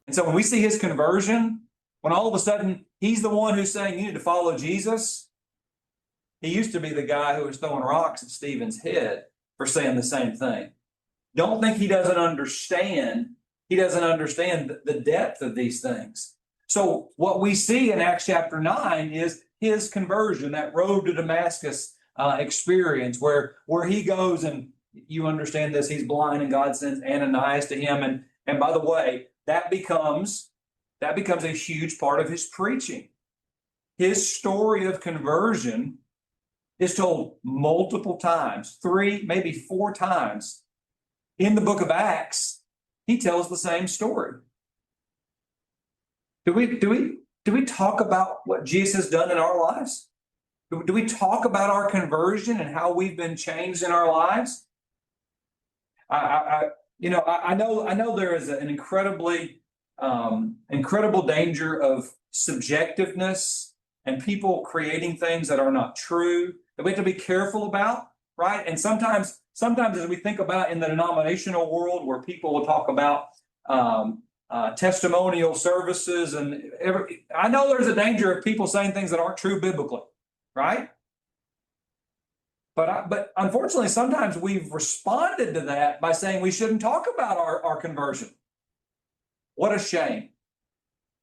And so when we see his conversion, when all of a sudden he's the one who's saying you need to follow Jesus, he used to be the guy who was throwing rocks at Stephen's head for saying the same thing. Don't think he doesn't understand. He doesn't understand the depth of these things. So what we see in Acts chapter 9 is his conversion, that road to Damascus experience where he goes, and you understand this, he's blind and God sends Ananias to him. And by the way, that becomes a huge part of his preaching. His story of conversion is told multiple times, 3, maybe 4 times. In the book of Acts, he tells the same story. Do we talk about what Jesus has done in our lives? Do we talk about our conversion and how we've been changed in our lives? I know there is an incredible danger of subjectiveness and people creating things that are not true that we have to be careful about, right? And sometimes as we think about in the denominational world where people will talk about testimonial services I know there's a danger of people saying things that aren't true biblically, right? But unfortunately, sometimes we've responded to that by saying we shouldn't talk about our conversion. What a shame.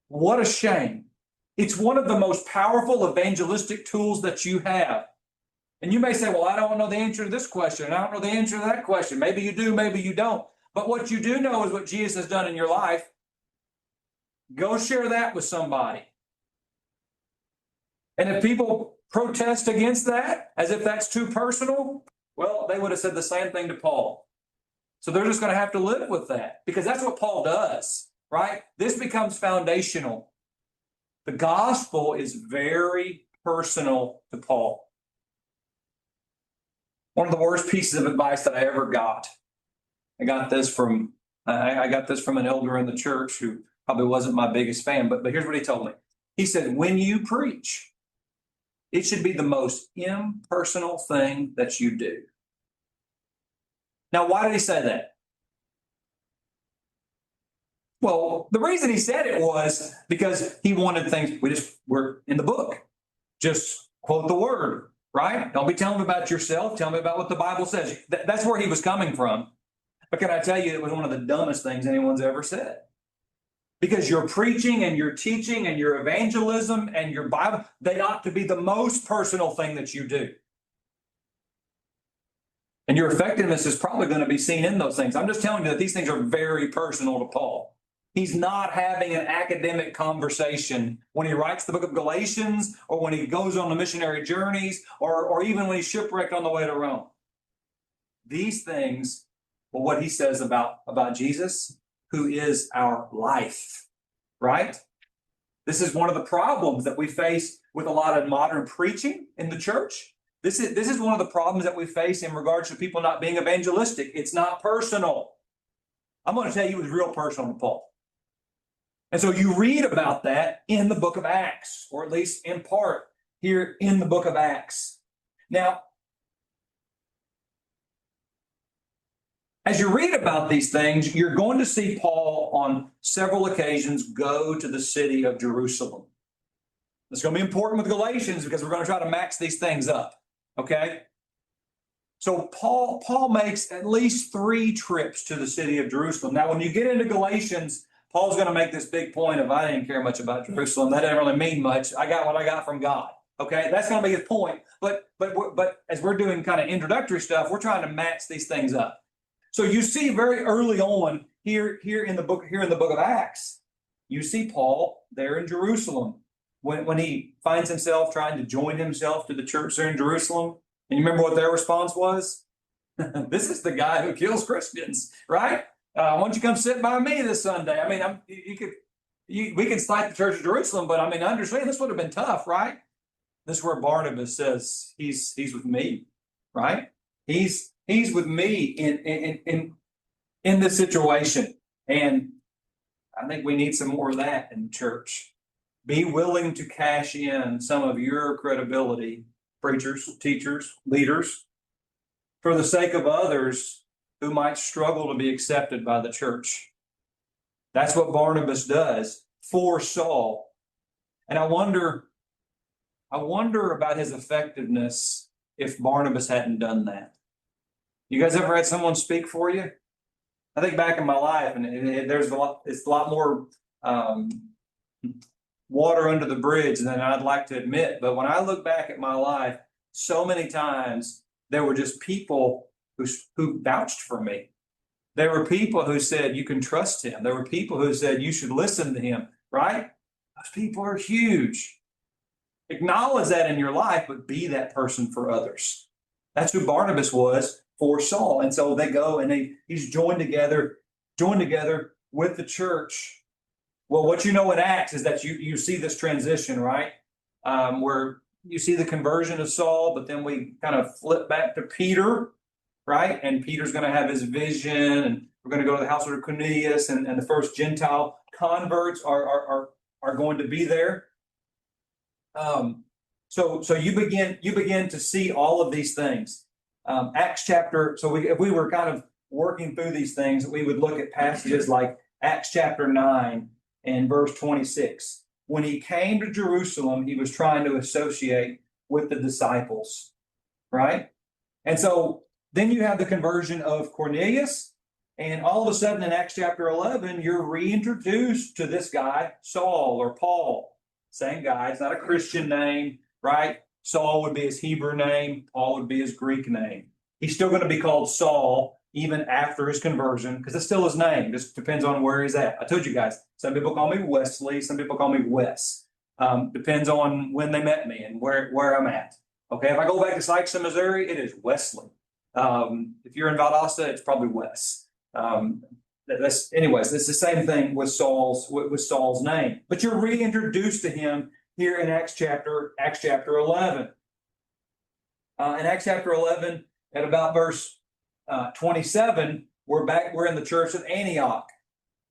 What a shame. It's one of the most powerful evangelistic tools that you have. And you may say, well, I don't know the answer to this question. I don't know the answer to that question. Maybe you do, maybe you don't. But what you do know is what Jesus has done in your life. Go share that with somebody. And if people protest against that, as if that's too personal, well, they would have said the same thing to Paul. So they're just going to have to live with that because that's what Paul does, right? This becomes foundational. The gospel is very personal to Paul. One of the worst pieces of advice that I ever got. I got this from an elder in the church who probably wasn't my biggest fan, but here's what he told me. He said, when you preach, it should be the most impersonal thing that you do. Now, why did he say that? Well, the reason he said it was because he wanted things, we're in the book. Just quote the word, right? Don't be telling me about yourself. Tell me about what the Bible says. That's where he was coming from. But can I tell you, it was one of the dumbest things anyone's ever said. Because your preaching and your teaching and your evangelism and your Bible, they ought to be the most personal thing that you do. And your effectiveness is probably going to be seen in those things. I'm just telling you that these things are very personal to Paul. He's not having an academic conversation when he writes the book of Galatians or when he goes on the missionary journeys or even when he's shipwrecked on the way to Rome. These things, well, what he says about Jesus, who is our life, right? This is one of the problems that we face with a lot of modern preaching in the church. This is one of the problems that we face in regards to people not being evangelistic. It's not personal. I'm going to tell you it was real personal to Paul. And so you read about that in the book of Acts, or at least in part here in the book of Acts. Now, as you read about these things, you're going to see Paul on several occasions go to the city of Jerusalem. It's going to be important with Galatians because we're going to try to match these things up, okay? So Paul makes at least 3 trips to the city of Jerusalem. Now, when you get into Galatians, Paul's going to make this big point of, I didn't care much about Jerusalem. That didn't really mean much. I got what I got from God. Okay, that's going to be his point. But as we're doing kind of introductory stuff, we're trying to match these things up. So you see very early on here in the book of Acts, you see Paul there in Jerusalem when he finds himself trying to join himself to the church there in Jerusalem. And you remember what their response was? This is the guy who kills Christians, right? Why don't you come sit by me this Sunday? I mean, we can cite the church of Jerusalem, but I mean, understand this would have been tough, right? This is where Barnabas says he's with me, right? He's with me in this situation, and I think we need some more of that in the church. Be willing to cash in some of your credibility, preachers, teachers, leaders, for the sake of others who might struggle to be accepted by the church. That's what Barnabas does for Saul. And I wonder about his effectiveness if Barnabas hadn't done that. You guys ever had someone speak for you? I think back in my life, and it's a lot more water under the bridge than I'd like to admit. But when I look back at my life, so many times there were just people who vouched for me. There were people who said, you can trust him. There were people who said, you should listen to him, right? Those people are huge. Acknowledge that in your life, but be that person for others. That's who Barnabas was for Saul. And so they go and he's joined together with the church. Well, what you know in Acts is that you see this transition, right? Where you see the conversion of Saul, but then we kind of flip back to Peter, right? And Peter's going to have his vision, and we're going to go to the house of Cornelius, and the first Gentile converts are going to be there. So you begin to see all of these things. Acts chapter. So if we were kind of working through these things, we would look at passages like Acts chapter 9 and verse 26. When he came to Jerusalem, he was trying to associate with the disciples, right? And so then you have the conversion of Cornelius, and all of a sudden in Acts chapter 11, you're reintroduced to this guy, Saul or Paul. Same guy. It's not a Christian name, right? Saul would be his Hebrew name. Paul would be his Greek name. He's still going to be called Saul even after his conversion, because it's still his name. Just depends on where he's at. I told you guys, some people call me Wesley, some people call me Wes. Depends on when they met me and where I'm at. Okay, if I go back to Sikeston, Missouri, it is Wesley. If you're in Valdosta, it's probably Wes. Anyways, it's the same thing with Saul's name. But you're reintroduced to him here in Acts chapter 11. In Acts chapter 11, at about verse 27, we're in the church of Antioch.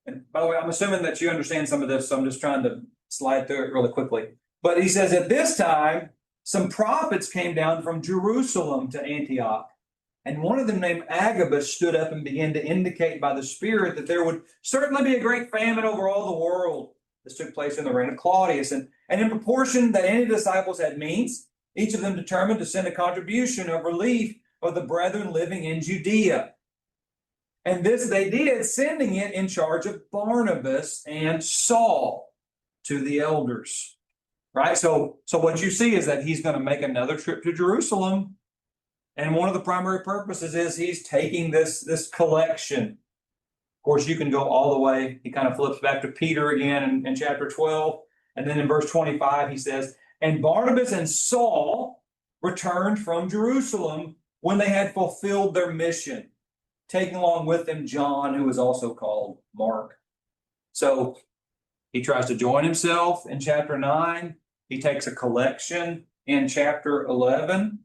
And by the way, I'm assuming that you understand some of this, so I'm just trying to slide through it really quickly. But he says, at this time, some prophets came down from Jerusalem to Antioch. And one of them, named Agabus, stood up and began to indicate by the Spirit that there would certainly be a great famine over all the world. This took place in the reign of Claudius. And in proportion that any disciples had means, each of them determined to send a contribution of relief of the brethren living in Judea. And this they did, sending it in charge of Barnabas and Saul to the elders. Right? So what you see is that he's going to make another trip to Jerusalem. And one of the primary purposes is he's taking this collection. Of course, you can go all the way. He kind of flips back to Peter again in chapter 12. And then in verse 25, he says, and Barnabas and Saul returned from Jerusalem when they had fulfilled their mission, taking along with them John, who was also called Mark. So he tries to join himself in chapter 9. He takes a collection in chapter 11.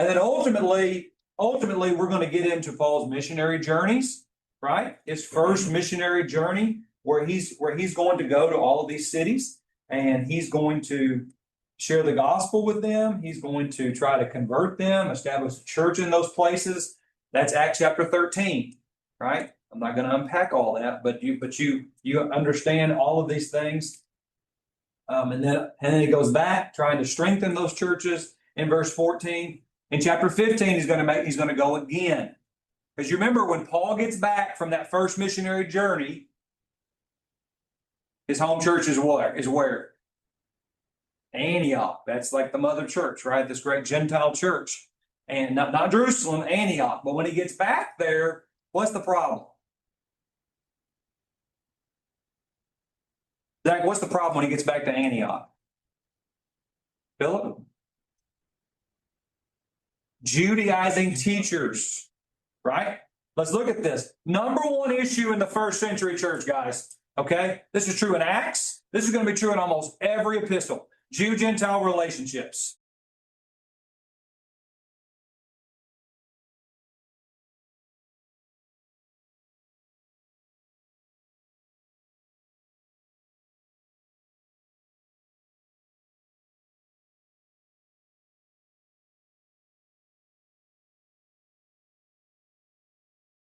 And then ultimately, we're going to get into Paul's missionary journeys, right? His first missionary journey, where he's going to go to all of these cities, and he's going to share the gospel with them. He's going to try to convert them, establish a church in those places. That's Acts chapter 13, right? I'm not going to unpack all that, but you understand all of these things. And then he goes back trying to strengthen those churches in verse 14. In chapter 15, he's going to go again. Because you remember when Paul gets back from that first missionary journey, his home church is where? Antioch. That's like the mother church, right? This great Gentile church. And not Jerusalem, Antioch. But when he gets back there, what's the problem? Zach, what's the problem when he gets back to Antioch? Philip? Judaizing teachers, right? Let's look at this. Number one issue in the first century church, guys. Okay? This is true in Acts. This is going to be true in almost every epistle. Jew-Gentile relationships.